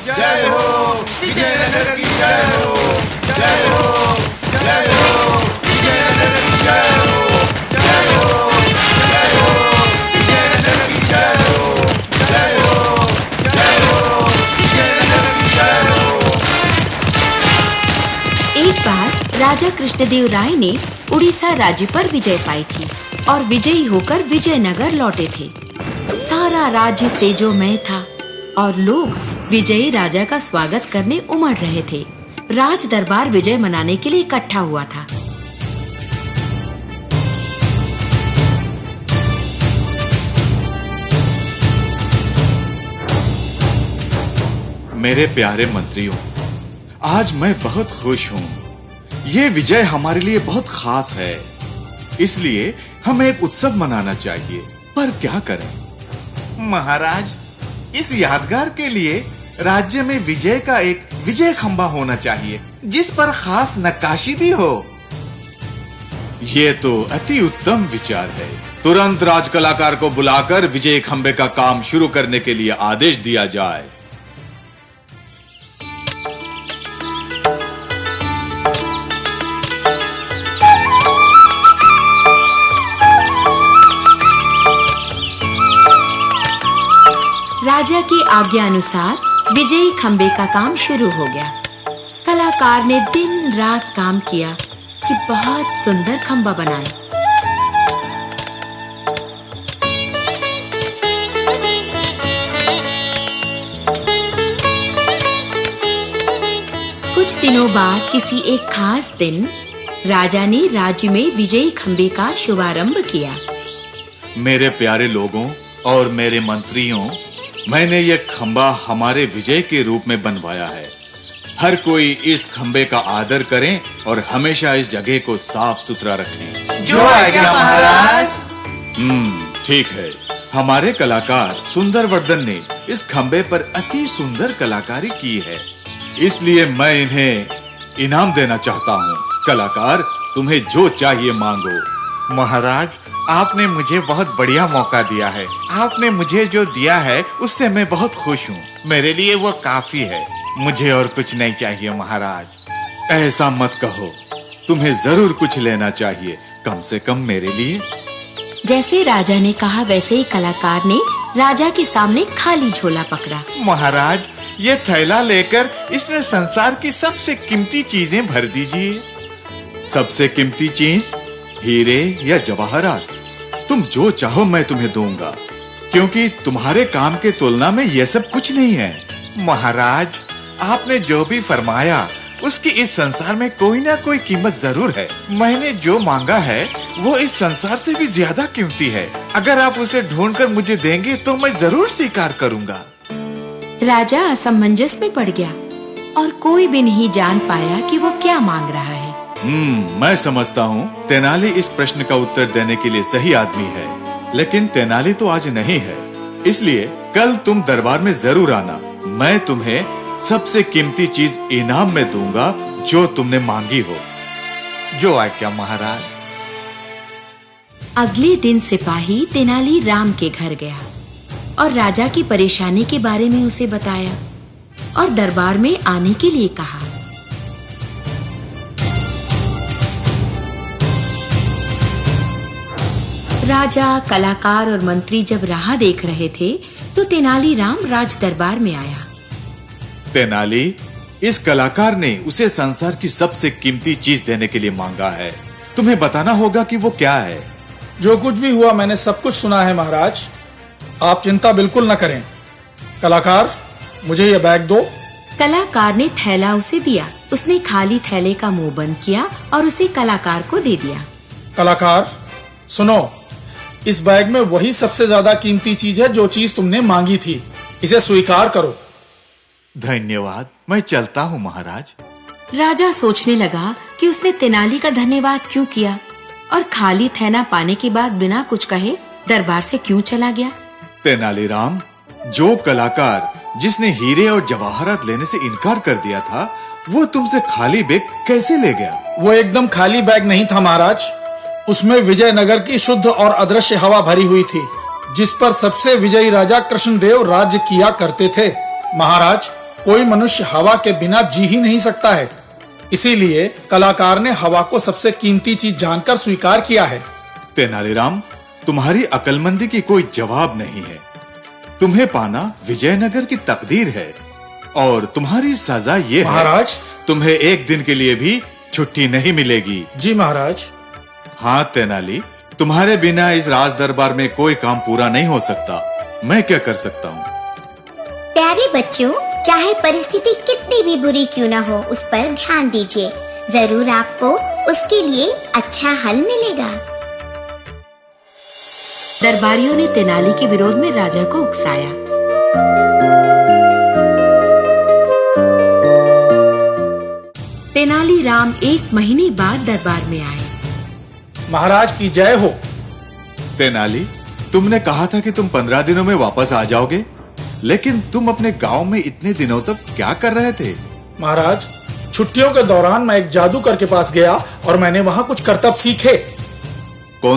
जय हो विजयनगर की जय हो, जय हो, जय हो विजयनगर की जय हो, जय हो, जय हो विजयनगर की जय हो, जय हो, जय हो विजयनगर की जय हो। एक बार राजा कृष्णदेव राय ने उड़ीसा राज्य पर विजय पाई थी और विजयी होकर विजयनगर लौटे थे। सारा राज्य तेजोमय था और लोग विजयी राजा का स्वागत करने उमड़ रहे थे। राज दरबार विजय मनाने के लिए इकट्ठा हुआ था। मेरे प्यारे मंत्रियों, आज मैं बहुत खुश हूँ। ये विजय हमारे लिए बहुत खास है, इसलिए हमें एक उत्सव मनाना चाहिए। पर क्या करें? महाराज, इस यादगार के लिए राज्य में विजय का एक विजय खंबा होना चाहिए, जिस पर खास नक्काशी भी हो। ये तो अति उत्तम विचार है। तुरंत राज कलाकार को बुलाकर विजय खंबे का काम शुरू करने के लिए आदेश दिया जाए। राजा की आज्ञा अनुसार विजयी खंबे का काम शुरू हो गया। कलाकार ने दिन रात काम किया कि बहुत सुंदर खंबा बनाए। कुछ दिनों बाद किसी एक खास दिन राजा ने राज्य में विजयी खंबे का शुभारंभ किया। मेरे प्यारे लोगों और मेरे मंत्रियों, मैंने ये खंबा हमारे विजय के रूप में बनवाया है। हर कोई इस खंबे का आदर करें और हमेशा इस जगह को साफ सुथरा रखें। जो आज्ञा महाराज। ठीक है। हमारे कलाकार सुंदरवर्धन ने इस खंबे पर अति सुंदर कलाकारी की है, इसलिए मैं इन्हें इनाम देना चाहता हूँ। कलाकार, तुम्हें जो चाहिए मांगो। महाराज, आपने मुझे बहुत बढ़िया मौका दिया है। आपने मुझे जो दिया है उससे मैं बहुत खुश हूँ। मेरे लिए वो काफी है। मुझे और कुछ नहीं चाहिए महाराज। ऐसा मत कहो, तुम्हें जरूर कुछ लेना चाहिए, कम से कम मेरे लिए। जैसे राजा ने कहा वैसे ही कलाकार ने राजा के सामने खाली झोला पकड़ा। महाराज, ये थैला लेकर इसमें संसार की सबसे कीमती चीजें भर दीजिए। सबसे कीमती चीज? हीरे या जवाहरात? तुम जो चाहो मैं तुम्हें दूंगा, क्योंकि तुम्हारे काम के तुलना में यह सब कुछ नहीं है। महाराज, आपने जो भी फरमाया उसकी इस संसार में कोई ना कोई कीमत जरूर है। मैंने जो मांगा है वो इस संसार से भी ज्यादा कीमती है। अगर आप उसे ढूंढकर मुझे देंगे तो मैं जरूर स्वीकार करूंगा। राजा असमंजस में पड़ गया और कोई भी नहीं जान पाया कि वो क्या मांग रहा है। मैं समझता हूँ तेनाली इस प्रश्न का उत्तर देने के लिए सही आदमी है, लेकिन तेनाली तो आज नहीं है, इसलिए कल तुम दरबार में जरूर आना। मैं तुम्हें सबसे कीमती चीज इनाम में दूंगा जो तुमने मांगी हो। जो आज्ञा महाराज। अगले दिन सिपाही तेनाली राम के घर गया और राजा की परेशानी के बारे में उसे बताया और दरबार में आने के लिए कहा। राजा, कलाकार और मंत्री जब राह देख रहे थे तो तेनालीराम राज दरबार में आया। तेनाली, इस कलाकार ने उसे संसार की सबसे कीमती चीज देने के लिए मांगा है। तुम्हें बताना होगा कि वो क्या है। जो कुछ भी हुआ मैंने सब कुछ सुना है महाराज। आप चिंता बिल्कुल न करें। कलाकार, मुझे ये बैग दो। कलाकार ने थैला उसे दिया। उसने खाली थैले का मुंह बंद किया और उसे कलाकार को दे दिया। कलाकार, सुनो, इस बैग में वही सबसे ज्यादा कीमती चीज है जो चीज तुमने मांगी थी। इसे स्वीकार करो। धन्यवाद, मैं चलता हूँ महाराज। राजा सोचने लगा कि उसने तेनाली का धन्यवाद क्यों किया और खाली थैला पाने के बाद बिना कुछ कहे दरबार से क्यों चला गया। तेनालीराम, जो कलाकार जिसने हीरे और जवाहरात लेने से इनकार कर दिया था, वो तुमसे खाली बैग कैसे ले गया? वो एकदम खाली बैग नहीं था महाराज। उसमें विजयनगर की शुद्ध और अदृश्य हवा भरी हुई थी, जिस पर सबसे विजयी राजा कृष्णदेव राज्य किया करते थे। महाराज, कोई मनुष्य हवा के बिना जी ही नहीं सकता है। इसीलिए कलाकार ने हवा को सबसे कीमती चीज जानकर स्वीकार किया है। तेनालीराम, तुम्हारी अक्लमंदी की कोई जवाब नहीं है। तुम्हें पाना विजयनगर की तकदीर है और तुम्हारी सजा ये है, महाराज, तुम्हें एक दिन के लिए भी छुट्टी नहीं मिलेगी। जी महाराज। हाँ तेनाली, तुम्हारे बिना इस राज दरबार में कोई काम पूरा नहीं हो सकता। मैं क्या कर सकता हूँ? प्यारे बच्चों, चाहे परिस्थिति कितनी भी बुरी क्यों ना हो, उस पर ध्यान दीजिए। जरूर आपको उसके लिए अच्छा हल मिलेगा। दरबारियों ने तेनाली के विरोध में राजा को उकसाया। तेनालीराम 1 महीने बाद दरबार में आए। महाराज की जय हो। तेनाली, तुमने कहा था कि तुम 15 दिनों में वापस आ जाओगे, लेकिन तुम अपने गांव में इतने दिनों तक क्या कर रहे थे? महाराज, छुट्टियों के दौरान मैं एक जादूगर के पास गया और मैंने वहां कुछ करतब सीखे।